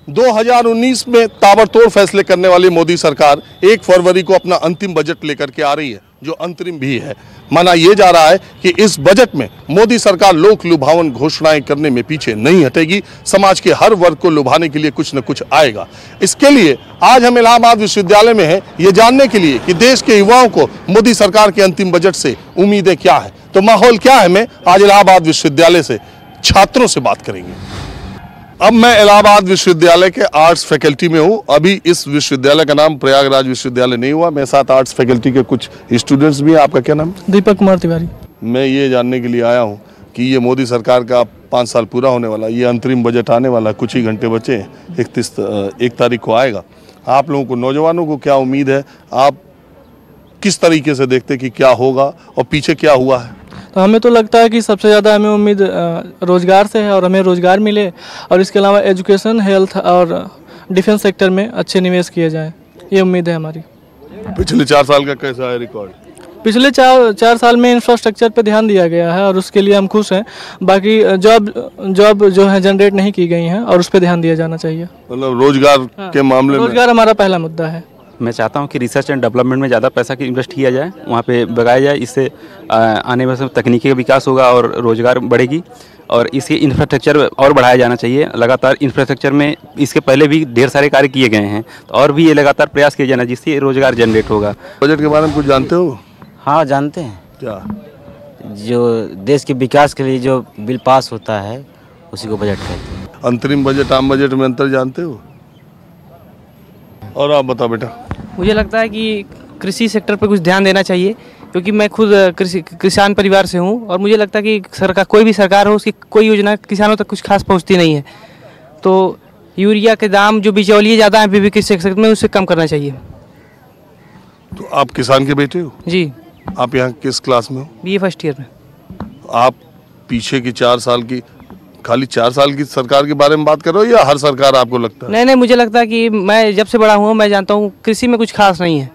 2019 में ताबड़तोड़ फैसले करने वाली मोदी सरकार 1 फरवरी को अपना अंतिम बजट लेकर के आ रही है, जो अंतरिम भी है। माना यह जा रहा है कि इस बजट में मोदी सरकार लोक लुभावन घोषणाएं करने में पीछे नहीं हटेगी। समाज के हर वर्ग को लुभाने के लिए कुछ न कुछ आएगा। इसके लिए आज हम इलाहाबाद विश्वविद्यालय में हैं, ये जानने के लिए कि देश के युवाओं को मोदी सरकार के अंतिम बजट से उम्मीदें क्या है, तो माहौल क्या है। मैं आज इलाहाबाद विश्वविद्यालय से छात्रों से बात करेंगे। अब मैं इलाहाबाद विश्वविद्यालय के आर्ट्स फैकल्टी में हूँ। अभी इस विश्वविद्यालय का नाम प्रयागराज विश्वविद्यालय नहीं हुआ। मेरे साथ आर्ट्स फैकल्टी के कुछ स्टूडेंट्स भी हैं। आपका क्या नाम? दीपक कुमार तिवारी। मैं ये जानने के लिए आया हूँ कि ये मोदी सरकार का 5 साल पूरा होने वाला, ये अंतरिम बजट आने वाला, कुछ ही घंटे बचे हैं, 1 तारीख को आएगा। आप लोगों को, नौजवानों को क्या उम्मीद है? आप किस तरीके से देखते कि क्या होगा और पीछे क्या हुआ है? तो हमें तो लगता है कि सबसे ज़्यादा हमें उम्मीद रोज़गार से है और हमें रोज़गार मिले, और इसके अलावा एजुकेशन, हेल्थ और डिफेंस सेक्टर में अच्छे निवेश किए जाएं, ये उम्मीद है हमारी। पिछले 4 साल का कैसा है रिकॉर्ड? पिछले 4 साल में इंफ्रास्ट्रक्चर पे ध्यान दिया गया है और उसके लिए हम खुश हैं। बाकी जॉब जो है जनरेट नहीं की गई हैं और उस पर ध्यान दिया जाना चाहिए। मतलब रोजगार के मामले में रोजगार हमारा पहला मुद्दा है। मैं चाहता हूं कि रिसर्च एंड डेवलपमेंट में ज़्यादा पैसा की इन्वेस्ट किया जाए, वहां पे लगाया जाए। इससे आने वाले तकनीकी का विकास होगा और रोज़गार बढ़ेगी, और इसके इंफ्रास्ट्रक्चर और बढ़ाया जाना चाहिए। लगातार इंफ्रास्ट्रक्चर में इसके पहले भी ढेर सारे कार्य किए गए हैं, तो और भी ये लगातार प्रयास किए जाना, जिससे रोज़गार जनरेट होगा। बजट के बारे में कुछ जानते हो? हाँ, जानते हैं। क्या? जो देश के विकास के लिए जो बिल पास होता है उसी को बजट कहते हैं। अंतरिम बजट, आम बजट में अंतर जानते हो? और आप बताओ बेटा। मुझे लगता है कि कृषि सेक्टर पर कुछ ध्यान देना चाहिए, क्योंकि मैं खुद किसान परिवार से हूँ और मुझे लगता है कि सरकार, कोई भी सरकार हो, उसकी कोई योजना किसानों तक कुछ खास पहुँचती नहीं है। तो यूरिया के दाम जो बिचौलिए ज़्यादा हैं कृषि सेक्टर में, उससे कम करना चाहिए। तो आप किसान के बेटे हो? जी। आप यहाँ किस क्लास में हो? BA फर्स्ट ईयर में। आप पीछे की 4 साल की, खाली 4 साल की सरकार के बारे में बात कर रहे हो या हर सरकार आपको लगता है? नहीं, मुझे लगता है कि मैं जब से बड़ा हुआ मैं जानता हूँ कृषि में कुछ खास नहीं है।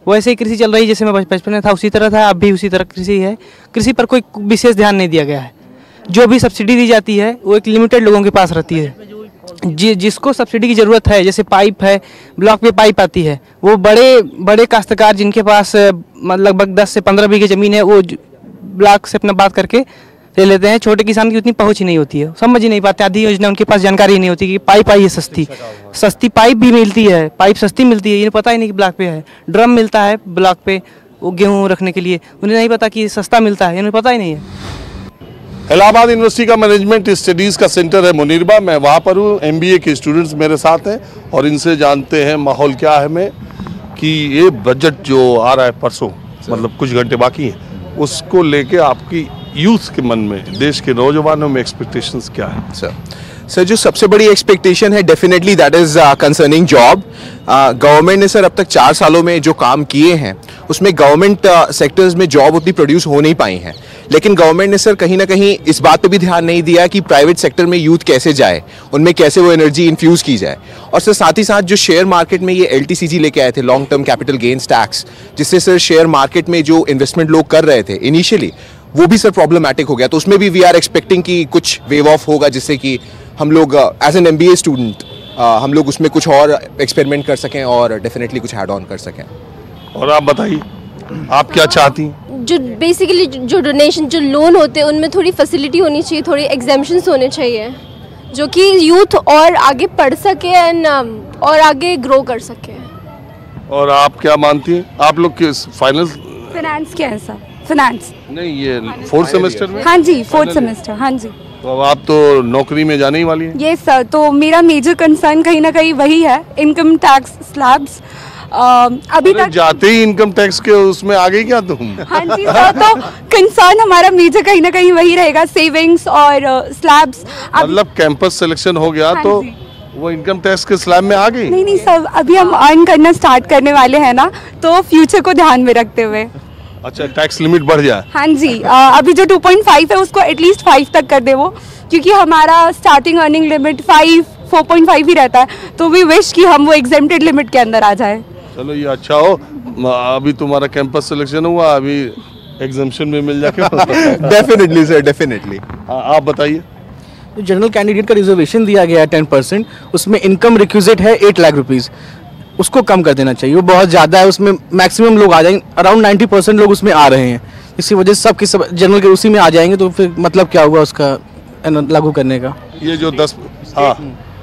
वैसे ही कृषि चल रही है, जैसे मैं बचपन में था उसी तरह था, अब भी उसी तरह कृषि है। कृषि पर कोई विशेष ध्यान नहीं दिया गया है। जो भी सब्सिडी दी जाती है वो एक लिमिटेड लोगों के पास रहती है। जिसको सब्सिडी की ज़रूरत है, जैसे पाइप है, ब्लॉक पे पाइप आती है, वो बड़े काश्तकार जिनके पास लगभग 10 से 15 बीघे ज़मीन है, वो ब्लॉक से अपना बात करके ले लेते हैं। छोटे किसान की उतनी पहुंच ही नहीं होती है, समझ ही नहीं पाते। आधी योजना उनके पास जानकारी ही नहीं होती कि पाइप आई है, सस्ती पाइप भी मिलती है, पाइप सस्ती मिलती है, इन्हें पता ही नहीं कि ब्लॉक पे है। ड्रम मिलता है ब्लॉक पे वो गेहूँ रखने के लिए, उन्हें नहीं पता कि सस्ता मिलता है, इन्हें पता ही नहीं है। इलाहाबाद यूनिवर्सिटी का मैनेजमेंट स्टडीज़ का सेंटर है मुनीरबा, मैं वहाँ पर हूँ। MBA के स्टूडेंट्स मेरे साथ हैं और इनसे जानते हैं माहौल क्या है। मैं कि ये बजट जो आ रहा है परसों, मतलब कुछ घंटे बाकी हैं, उसको लेके आपकी यूथ के मन में, देश के नौजवानों में एक्सपेक्टेशंस क्या है? सर जो सबसे बड़ी एक्सपेक्टेशन है definitely that is concerning job. Government ने सर अब तक 4 सालों में जो काम किए हैं उसमें गवर्नमेंट सेक्टर्स में जॉब उतनी प्रोड्यूस हो नहीं पाई हैं, लेकिन गवर्नमेंट ने सर कहीं ना कहीं इस बात पे भी ध्यान नहीं दिया कि प्राइवेट सेक्टर में यूथ कैसे जाए, उनमें कैसे वो एनर्जी इन्फ्यूज़ की जाए। और सर साथ ही साथ जो शेयर मार्केट में ये LTCG लेके आए थे, long term capital gains tax, जिससे सर शेयर मार्केट में जो इन्वेस्टमेंट लोग कर रहे थे इनिशियली, वो भी सर प्रॉब्लमैटिक हो गया। तो उसमें भी वी आर एक्सपेक्टिंग कि कुछ वेव ऑफ होगा, जिससे कि हम लोग एज एन MBA स्टूडेंट हम लोग उसमें कुछ और एक्सपेरिमेंट कर सकें और डेफिनेटली कुछ ऐड ऑन कर सकें। और आप बताइए, आप क्या चाहती हैं? जो बेसिकली जो डोनेशन, जो लोन होते हैं, उनमें थोड़ी फैसिलिटी होनी चाहिए, थोड़ी एग्जाम्पशंस होने चाहिए, जो कि यूथ और आगे पढ़ सके एंड और आगे ग्रो कर सके। और आप क्या मानती हैं? आप लोग किस फाइनेंस क्या है सर? फाइनेंस नहीं, ये 4th सेमेस्टर में? हाँ जी, 4th सेमेस्टर। हाँ जी। तो अब आप तो नौकरी में जाने ही वाली हैं? यस सर, तो मेरा मेजर कंसर्न कहीं ना कहीं वही है, इनकम टैक्स स्लैब्स। अभी तक जाते ही इनकम टैक्स के उसमें आ गई क्या तुम? हाँ जी सर, तो कंसर्न हमारा मेजर कहीं ना कहीं वही रहेगा, सेविंग्स और स्लैब्स। मतलब कैंपस सिलेक्शन हो गया तो वो इनकम टैक्स के स्लैब में आ गई? नहीं सर, अभी हम अर्न करना स्टार्ट करने वाले हैं ना, तो फ्यूचर को ध्यान में रखते हुए। अच्छा, टैक्स लिमिट बढ़ जाए? हाँ जी, अभी जो 2.5 है उसको एटलीस्ट 5 तक कर दे वो, क्योंकि हमारा स्टार्टिंग अर्निंग लिमिट 4.5 ही रहता है, तो वी विश कि हम वो एग्जेम्प्टेड लिमिट के अंदर आ जाए। चलो ये अच्छा हो, अभी तुम्हारा कैंपस सिलेक्शन हुआ, अभी एग्जाम्शन में मिल जाके। Definitely sir, definitely. आप बताइए। जनरल कैंडिडेट का रिजर्वेशन दिया गया है 10%, उसमें इनकम रिक्विजिट है 8 लाख रुपीज़, उसको कम कर देना चाहिए। वो बहुत ज़्यादा है, उसमें मैक्सिमम लोग आ जाएंगे, अराउंड 90% लोग उसमें आ रहे हैं। इसी वजह से सब जनरल के उसी में आ जाएंगे, तो फिर मतलब क्या होगा उसका लागू करने का। ये जो 10 हाँ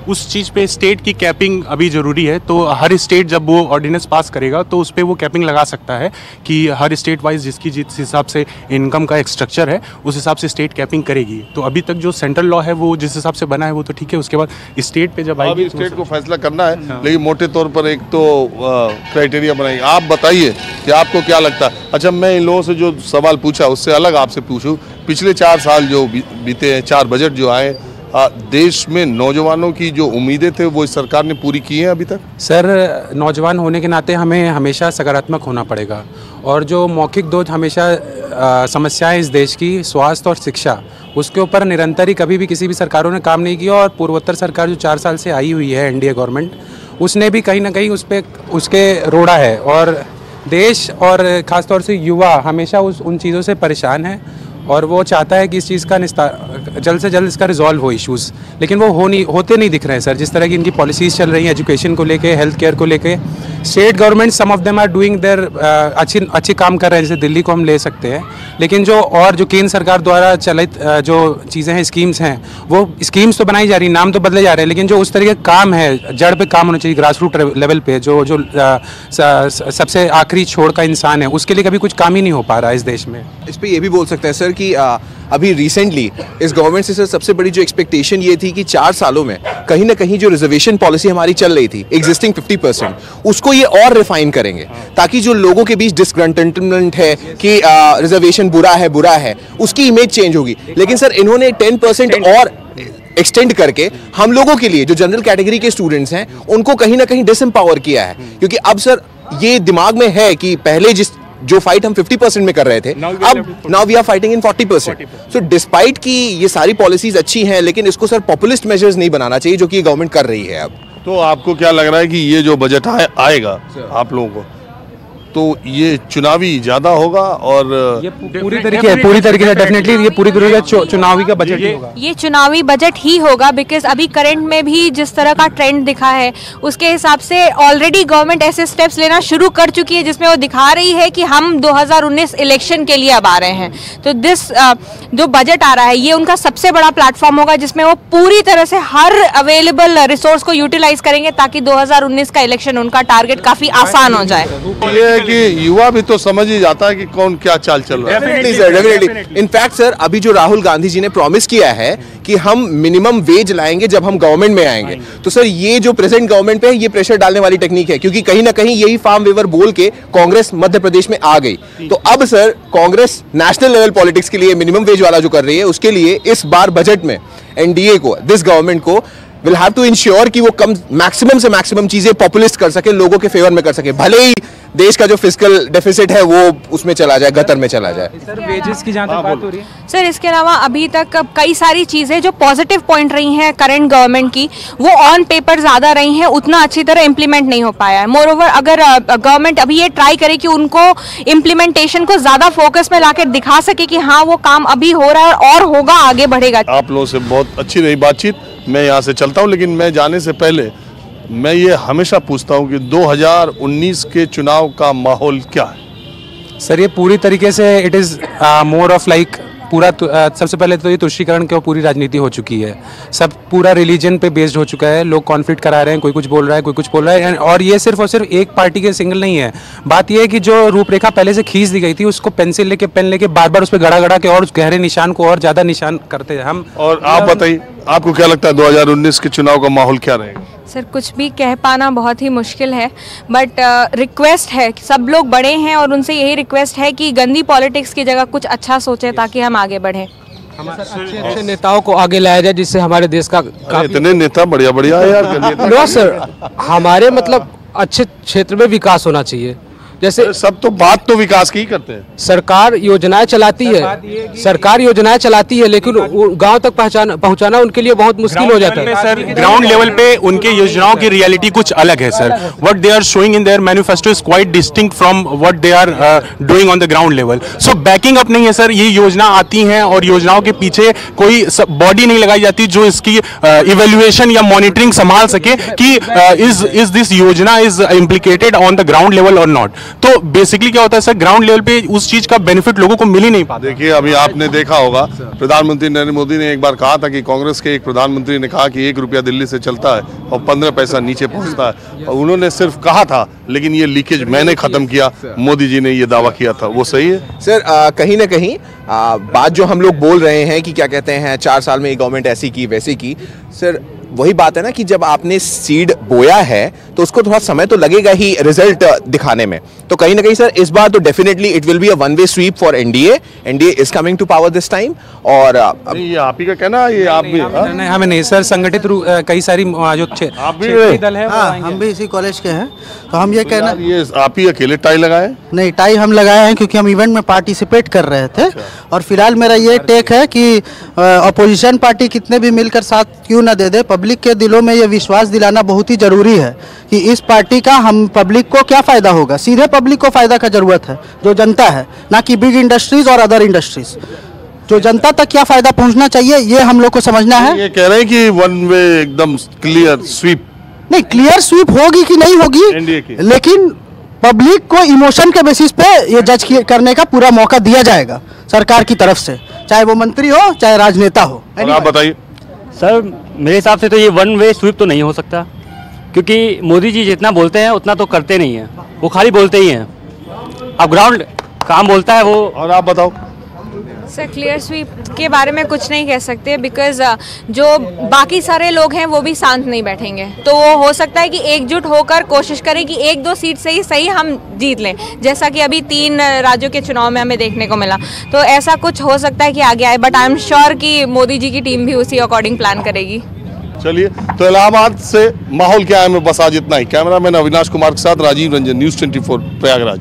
उस चीज़ पे स्टेट की कैपिंग अभी ज़रूरी है, तो हर स्टेट जब वो ऑर्डिनेंस पास करेगा तो उस पर वो कैपिंग लगा सकता है कि हर स्टेट वाइज जिसकी जिस हिसाब से इनकम का एक स्ट्रक्चर है उस हिसाब से स्टेट कैपिंग करेगी। तो अभी तक जो सेंट्रल लॉ है वो जिस हिसाब से बना है वो तो ठीक है, उसके बाद स्टेट पे जब आएगी स्टेट को फैसला करना है। हाँ। लेकिन मोटे तौर पर एक तो क्राइटेरिया बनाएंगे। आप बताइए कि आपको क्या लगता है। अच्छा, मैं इन लोगों से जो सवाल पूछा उससे अलग आपसे पूछूं, पिछले 4 साल जो बीते हैं, 4 बजट जो आए, देश में नौजवानों की जो उम्मीदें थे वो इस सरकार ने पूरी की हैं अभी तक? सर, नौजवान होने के नाते हमें हमेशा सकारात्मक होना पड़ेगा, और जो मौखिक दो हमेशा समस्याएं इस देश की, स्वास्थ्य और शिक्षा, उसके ऊपर निरंतर ही कभी भी किसी भी सरकारों ने काम नहीं किया। और पूर्वोत्तर सरकार जो 4 साल से आई हुई है, एनडीए गवर्नमेंट, उसने भी कहीं ना कहीं उसके रोड़ा है। और देश और ख़ासतौर से युवा हमेशा उन चीज़ों से परेशान है, और वो चाहता है कि इस चीज़ का जल्द से जल्द इसका रिजॉल्व हो इश्यूज़, लेकिन वो होते नहीं दिख रहे हैं सर। जिस तरह की इनकी पॉलिसीज़ चल रही हैं एजुकेशन को लेके, हेल्थ केयर को लेके, state government some of them are doing their अच्छी काम कर रहे हैं, जैसे दिल्ली को हम ले सकते हैं। लेकिन जो केंद्र सरकार द्वारा चलित जो चीज़ें हैं, स्कीम्स हैं, वो स्कीम्स तो बनाई जा रही, नाम तो बदले जा रहे हैं, लेकिन जो उस तरीके का काम है, जड़ पे काम होना चाहिए, ग्रास रूट लेवल पे, जो सबसे आखिरी छोर का इंसान है, उसके लिए कभी कुछ काम ही नहीं हो पा रहा है इस देश में। इस पे ये भी बोल सकते हैं सर कि अभी रिसेंटली इस गवर्नमेंट से सर सबसे बड़ी जो एक्सपेक्टेशन ये थी कि 4 सालों में कहीं ना कहीं जो रिजर्वेशन पॉलिसी हमारी चल रही थी, एग्जिस्टिंग 50%, उसको ये और रिफाइन करेंगे, ताकि जो लोगों के बीच डिसग्रंटमेंट है कि रिजर्वेशन बुरा है, उसकी इमेज चेंज होगी। लेकिन सर इन्होंने 10% और एक्सटेंड करके हम लोगों के लिए, जो जनरल कैटेगरी के स्टूडेंट्स हैं, उनको कहीं ना कहीं डिसएम्पावर किया है। क्योंकि अब सर ये दिमाग में है कि पहले जो फाइट हम 50% में कर रहे थे, अब now we are fighting in 40%। So despite कि ये सारी पॉलिसीज अच्छी हैं, लेकिन इसको सर पॉपुलिस्ट मेजर्स नहीं बनाना चाहिए, जो कि गवर्नमेंट कर रही है अब। तो आपको क्या लग रहा है कि ये जो बजट आएगा आप लोगों को, तो ये चुनावी ज्यादा होगा? और ये पूरी तरीके से डेफिनेटली ये पूरी तरीके से चुनावी का बजट ही होगा। ये चुनावी बजट ही होगा, बिकॉज अभी करंट में भी जिस तरह का ट्रेंड दिखा है उसके हिसाब से ऑलरेडी गवर्नमेंट ऐसे स्टेप्स लेना शुरू कर चुकी है जिसमें वो दिखा रही है कि हम 2019 इलेक्शन के लिए अब आ रहे हैं। तो जो बजट आ रहा है ये उनका सबसे बड़ा प्लेटफॉर्म होगा, जिसमें वो पूरी तरह से हर अवेलेबल रिसोर्स को यूटिलाइज करेंगे ताकि 2019 का इलेक्शन उनका टारगेट काफी आसान हो जाए। कि युवा भी तो समझ ही जाता है कि कौन क्या चाल चल रहा है। डेफिनेटली। इनफैक्ट सर अभी जो राहुल गांधी जी ने प्रॉमिस किया है कि हम मिनिमम वेज लाएंगे जब हम गवर्नमेंट में आएंगे, तो सर ये जो प्रेजेंट गवर्नमेंट पे है ये प्रेशर डालने वाली टेक्निक है, क्योंकि कहीं ना कहीं यही फार्म वेवर बोल के कांग्रेस मध्य प्रदेश में आ गई। तो अब sir Congress national level politics के लिए मिनिमम वेज वाला जो कर रही है, उसके लिए इस बार बजट में एनडीए को, दिस गवर्नमेंट को विल हैव टू इंश्योर कि वो मैक्सिमम से मैक्सिमम चीजें पॉपुलिस्ट कर सके, लोगों के फेवर में कर सके, भले ही देश का जो फिस्कल डेफिसिट है वो उसमें चला जाए, गतर में चला जाए। सर वेजेस की जहाँ तक बात हो रही है सर, इसके अलावा अभी तक कई सारी चीज़ें जो पॉजिटिव पॉइंट रही हैं करंट गवर्नमेंट की, वो ऑन पेपर ज़्यादा रही हैं, उतना अच्छी तरह इम्प्लीमेंट नहीं हो पाया है। मोर ओवर अगर गवर्नमेंट अभी ये ट्राई करे कि उनको इम्प्लीमेंटेशन को ज़्यादा फोकस में लाकर दिखा सके कि हाँ वो काम अभी हो रहा है और होगा, आगे बढ़ेगा। आप लोगों से बहुत अच्छी रही बातचीत, मैं यहाँ से चलता हूँ, लेकिन मैं जाने से पहले मैं ये हमेशा पूछता हूँ कि 2019 के चुनाव का माहौल क्या है? सर ये पूरी तरीके से it is more of like पूरा सबसे पहले तो ये तुष्टीकरण की पूरी राजनीति हो चुकी है, सब पूरा रिलीजन पे बेस्ड हो चुका है, लोग कॉन्फ्लिक्ट करा रहे हैं, कोई कुछ बोल रहा है, कोई कुछ बोल रहा है। और ये सिर्फ और सिर्फ एक पार्टी के सिंगल नहीं है, बात ये है कि जो रूपरेखा पहले से खींच दी गई थी उसको पेंसिल लेके पेन लेके बार बार उस पर गड़ा के और उस गहरे निशान को और ज़्यादा निशान करते हैं हम। और आप बताइए, आपको क्या लगता है 2019 के चुनाव का माहौल क्या रहेगा? सर कुछ भी कह पाना बहुत ही मुश्किल है, बट रिक्वेस्ट है कि सब लोग बड़े हैं और उनसे यही रिक्वेस्ट है कि गंदी पॉलिटिक्स की जगह कुछ अच्छा सोचें ताकि हम आगे बढ़ें। अच्छे नेताओं को आगे लाया जाए जिससे हमारे देश का इतने नेता बढ़िया है यार। नो सर, हमारे मतलब अच्छे क्षेत्र में विकास होना चाहिए। जैसे सब तो बात तो विकास की ही करते हैं। सरकार योजनाएं चलाती है, लेकिन गांव तक पहुंचाना उनके लिए बहुत मुश्किल हो जाता है। सर ग्राउंड लेवल पे उनके योजनाओं की रियलिटी कुछ अलग है sir. What they are showing in their manifesto is quite distinct from what they are doing on the ground level. So backing up नहीं है सर। ये योजना आती हैं और योजनाओं के पीछे कोई बॉडी नहीं लगाई जाती जो इसकी इवेल्युएशन या मॉनिटरिंग संभाल सके कि इज दिस योजना is implicated on the ground level और नॉट। तो बेसिकली क्या होता है सर, ग्राउंड लेवल पे उस चीज का बेनिफिट लोगों को मिल ही नहीं पाता। देखिए अभी आपने देखा होगा प्रधानमंत्री नरेंद्र मोदी ने एक बार कहा था कि कांग्रेस के एक प्रधानमंत्री ने कहा कि 1 रुपया दिल्ली से चलता है और 15 पैसा नीचे पहुंचता है, और उन्होंने सिर्फ कहा था, लेकिन ये लीकेज मैंने खत्म किया। मोदी जी ने ये दावा किया था, वो सही है सर? कहीं ना कहीं बात जो हम लोग बोल रहे हैं कि क्या कहते हैं 4 साल में गवर्नमेंट ऐसी की वैसी की, सर वही बात है ना कि जब आपने सीड बोया है तो उसको थोड़ा समय तो लगेगा ही रिजल्ट दिखाने में। तो कहीं ना कहीं सर इस बार तो definitely it will be a one way sweep for NDA is coming to power this time. और ये आप ही का कहना, ये आप भी हमें नहीं सर, संगठित कई सारी जो क्षेत्रीय दल है हम भी इसी कॉलेज के हैं, तो हम ये कहना, ये आप ही अकेले टाई लगाए? नहीं, टाई हम लगाए हैं क्योंकि हम इवेंट में पार्टिसिपेट कर रहे थे। और फिलहाल मेरा ये टेक है कि अपोजिशन पार्टी कितने भी मिलकर साथ क्यों ना दे दे, पब्लिक के दिलों में ये विश्वास दिलाना बहुत ही जरूरी है कि इस पार्टी का हम पब्लिक को क्या फायदा होगा। सीधे पब्लिक को फायदा का जरूरत है, जो जनता है, ना कि बिग इंडस्ट्रीज और अदर इंडस्ट्रीज। जो जनता तक क्या फायदा पहुंचना चाहिए ये हम लोग को समझना है। ये कह रहे हैं कि वन वे एकदम क्लियर स्वीप, नहीं क्लियर स्वीप होगी कि नहीं होगी, लेकिन पब्लिक को इमोशन के बेसिस पे ये जज करने का पूरा मौका दिया जाएगा सरकार की तरफ से, चाहे वो मंत्री हो चाहे राजनेता हो। आप बताइए सर, मेरे हिसाब से तो ये वन वे स्वीप तो नहीं हो सकता, क्योंकि मोदी जी जितना बोलते हैं उतना तो करते नहीं हैं, वो खाली बोलते ही हैं। अब ग्राउंड काम बोलता है वो। और आप बताओ सर, क्लियर स्वीप के बारे में कुछ नहीं कह सकते, बिकॉज जो बाकी सारे लोग हैं वो भी शांत नहीं बैठेंगे। तो वो हो सकता है कि एकजुट होकर कोशिश करें कि 1-2 सीट से ही सही हम जीत लें, जैसा कि अभी 3 राज्यों के चुनाव में हमें देखने को मिला। तो ऐसा कुछ हो सकता है कि आगे आए, बट आई एम श्योर कि मोदी जी की टीम भी उसी अकॉर्डिंग प्लान करेगी। चलिए, तो इलाहाबाद से माहौल क्या है, मैं बस आज इतना ही। कैमरामैन अविनाश कुमार के साथ राजीव रंजन, न्यूज़ 24 प्रयागराज।